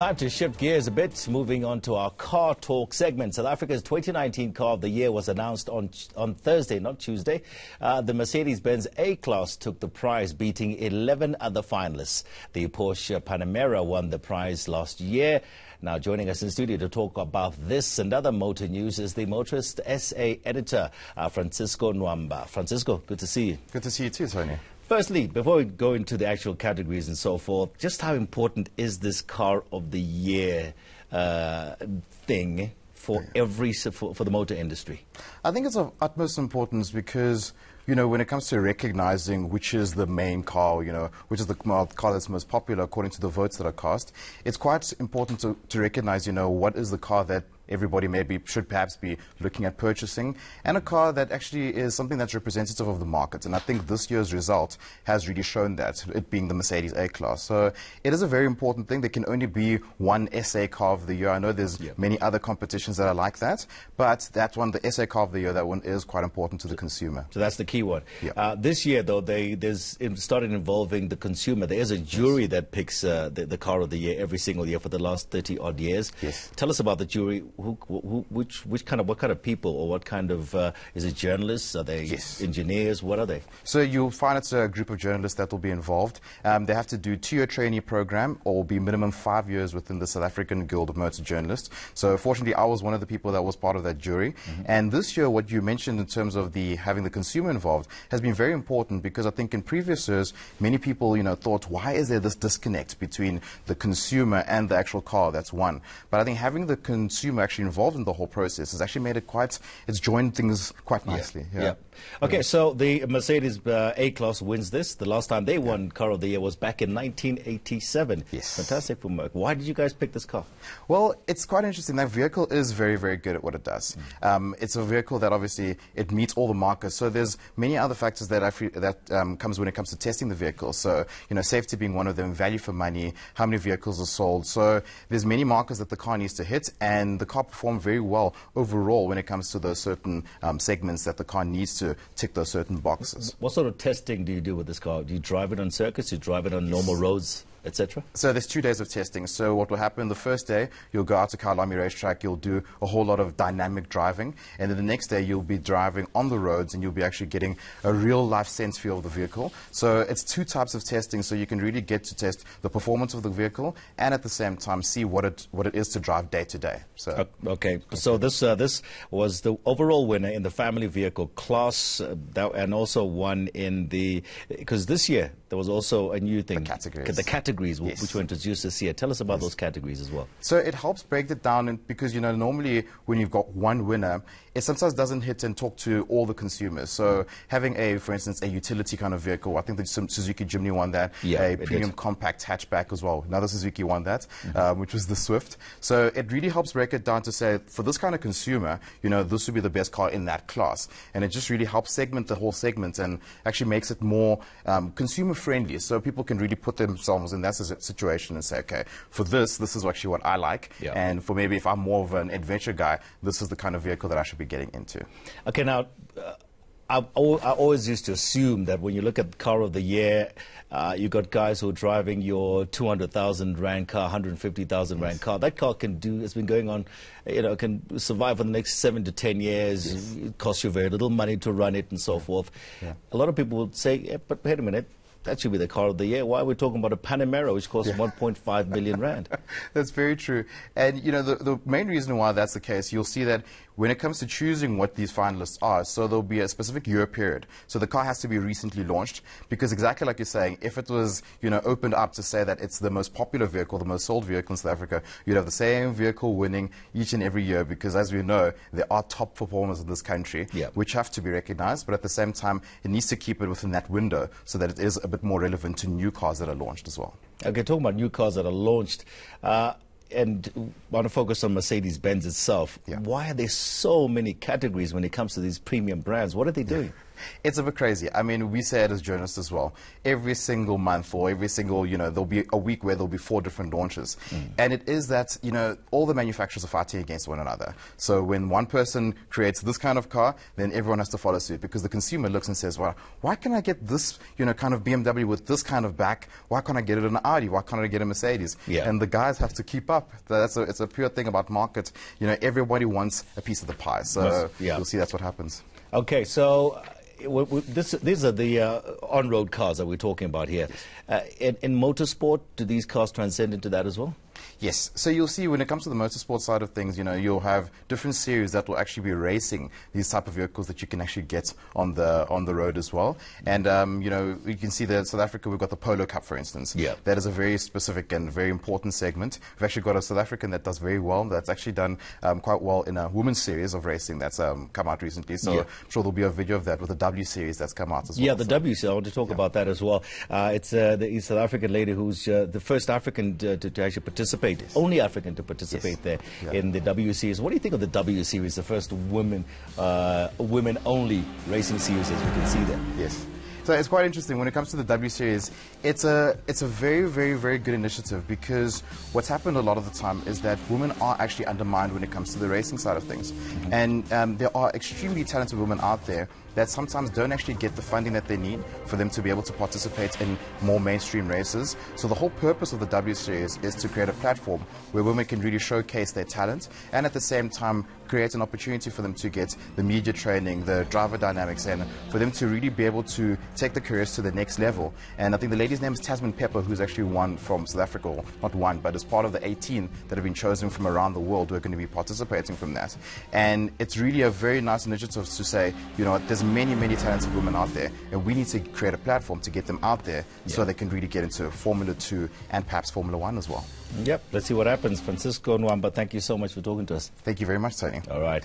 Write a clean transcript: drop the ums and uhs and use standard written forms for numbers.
Time to shift gears a bit, moving on to our car talk segment. South Africa's 2019 Car of the Year was announced on Thursday, not Tuesday. The Mercedes-Benz A-Class took the prize, beating 11 other finalists. The Porsche Panamera won the prize last year. Now, joining us in studio to talk about this and other motor news is the Motorist SA Editor, Francisco Nwamba. Francisco, good to see you. Good to see you too, Tony. Firstly, before we go into the actual categories and so forth, just how important is this Car of the Year thing for for the motor industry? I think it's of utmost importance because, you know, when it comes to recognizing which is the main car, you know, which is the car that's most popular according to the votes that are cast, it's quite important to recognize, you know, what is the car that everybody should perhaps be looking at purchasing, and a car that actually is something that's representative of the market. And I think this year's result has really shown that, it being the Mercedes A-Class. So it is a very important thing. There can only be one SA Car of the Year. I know there's many other competitions that are like that, but that one, the SA Car of the Year, that one is quite important to the consumer. So that's the key one. This year, though, it started involving the consumer. There is a jury that picks the Car of the Year every single year for the last 30-odd years. Yes. Tell us about the jury. What kind of people, or what kind of, is it journalists? Are they engineers? What are they? So you'll find it's a group of journalists that will be involved. They have to do 2-year trainee program or be minimum 5 years within the South African Guild of Motor Journalists. So fortunately, I was one of the people that was part of that jury. And this year, what you mentioned in terms of having the consumer involved has been very important, because I think in previous years, many people, you know, thought, why is there this disconnect between the consumer and the actual car? That's one. But I think having the consumer actually involved in the whole process has actually made it it's joined things quite nicely. Okay, so the Mercedes A-Class wins this. The last time they won Car of the Year was back in 1987. Yes. Fantastic for Merc. Why did you guys pick this car? Well, it's quite interesting. That vehicle is very, very good at what it does. It's a vehicle that obviously it meets all the markers. So there's many other factors that comes when it comes to testing the vehicle. So, you know, safety being one of them, value for money, how many vehicles are sold. So there's many markers that the car needs to hit, and the car performed very well overall when it comes to those certain segments that the car needs to tick those certain boxes. What sort of testing do you do with this car? Do you drive it on circuits? Do you drive it on normal roads, etc.? So there's 2 days of testing. So what will happen the first day, you'll go out to Kailami racetrack, you'll do a whole lot of dynamic driving, and then the next day you'll be driving on the roads and you'll be actually getting a real life sense feel of the vehicle. So it's 2 types of testing, so you can really get to test the performance of the vehicle and at the same time see what it is to drive day to day. So okay. So this was the overall winner in the family vehicle class, and also won in because this year there was also a new thing, the categories which were introduced this year. Tell us about those categories as well. So it helps break it down, because, you know, normally when you've got one winner, it sometimes doesn't hit and talk to all the consumers. So having for instance, a utility kind of vehicle, I think the Suzuki Jimny won that, a premium compact hatchback as well. Another Suzuki won that, which was the Swift. So it really helps break it down to say, for this kind of consumer, you know, this would be the best car in that class. And it just really helps segment the whole segment and actually makes it more consumer friendly, so people can really put themselves in that situation and say, okay, for this is actually what I like, and for maybe if I'm more of an adventure guy, this is the kind of vehicle that I should be getting into. Okay, now I always used to assume that when you look at Car of the Year, you got guys who are driving your 200,000 Rand car, 150,000 Rand car. That car it's been going on, you know, can survive for the next 7 to 10 years. It costs you very little money to run it and so forth. A lot of people would say, but wait a minute, that should be the Car of the Year. Why are we talking about a Panamera which costs 1.5 million Rand? That's very true. And, you know, the main reason why that's the case, you'll see that when it comes to choosing what these finalists are, so there'll be a specific year period. So the car has to be recently launched, because exactly like you're saying, if it was, you know, opened up to say that it's the most popular vehicle, the most sold vehicle in South Africa, you'd have the same vehicle winning each and every year, because as we know, there are top performers in this country, which have to be recognized, but at the same time, it needs to keep it within that window so that it is a bit more relevant to new cars that are launched as well. Okay, talking about new cars that are launched, and want to focus on Mercedes-Benz itself. Why are there so many categories when it comes to these premium brands? What are they doing? It's a bit crazy. I mean, we say it as journalists as well. Every single month or every single, there'll be a week where there'll be 4 different launches. And it is that, all the manufacturers are fighting against one another. So when one person creates this kind of car, then everyone has to follow suit, because the consumer looks and says, well, why can I get this, kind of BMW with this kind of back? Why can't I get it in an Audi? Why can't I get a Mercedes? Yeah. And the guys have to keep up. It's a pure thing about market. Everybody wants a piece of the pie. So you'll see that's what happens. Okay, so these are the on-road cars that we're talking about here. In motorsport, do these cars transcend into that as well? Yes. So you'll see when it comes to the motorsport side of things, you'll have different series that will actually be racing these type of vehicles that you can actually get on the road as well. And, you can see that in South Africa, we've got the Polo Cup, for instance. Yeah. That is a very specific and very important segment. We've actually got a South African that does very well. That's actually done quite well in a women's series of racing that's come out recently. So I'm sure there'll be a video of that with the W series that's come out as well. Yeah, the W series. I want to talk about that as well. It's the South African lady who's the first African to actually participate. Only African to participate there in the W Series. What do you think of the W Series, the first women-only racing series, as you can see there? Yes. So it's quite interesting. When it comes to the W Series, it's a very, very, very good initiative, because what's happened a lot of the time is that women are actually undermined when it comes to the racing side of things. And there are extremely talented women out there that sometimes don't actually get the funding that they need for them to be able to participate in more mainstream races. So the whole purpose of the W Series is to create a platform where women can really showcase their talent, and at the same time create an opportunity for them to get the media training, the driver dynamics, and for them to really be able to take the careers to the next level. And I think the lady's name is Tasman Pepper, who's actually won from South Africa, or not one, but is part of the 18 that have been chosen from around the world who are going to be participating from that. And it's really a very nice initiative to say, there's many, many talented women out there, and we need to create a platform to get them out there so they can really get into Formula 2 and perhaps Formula 1 as well. Yep, let's see what happens. Francisco Nwamba, thank you so much for talking to us. Thank you very much, Tony. All right.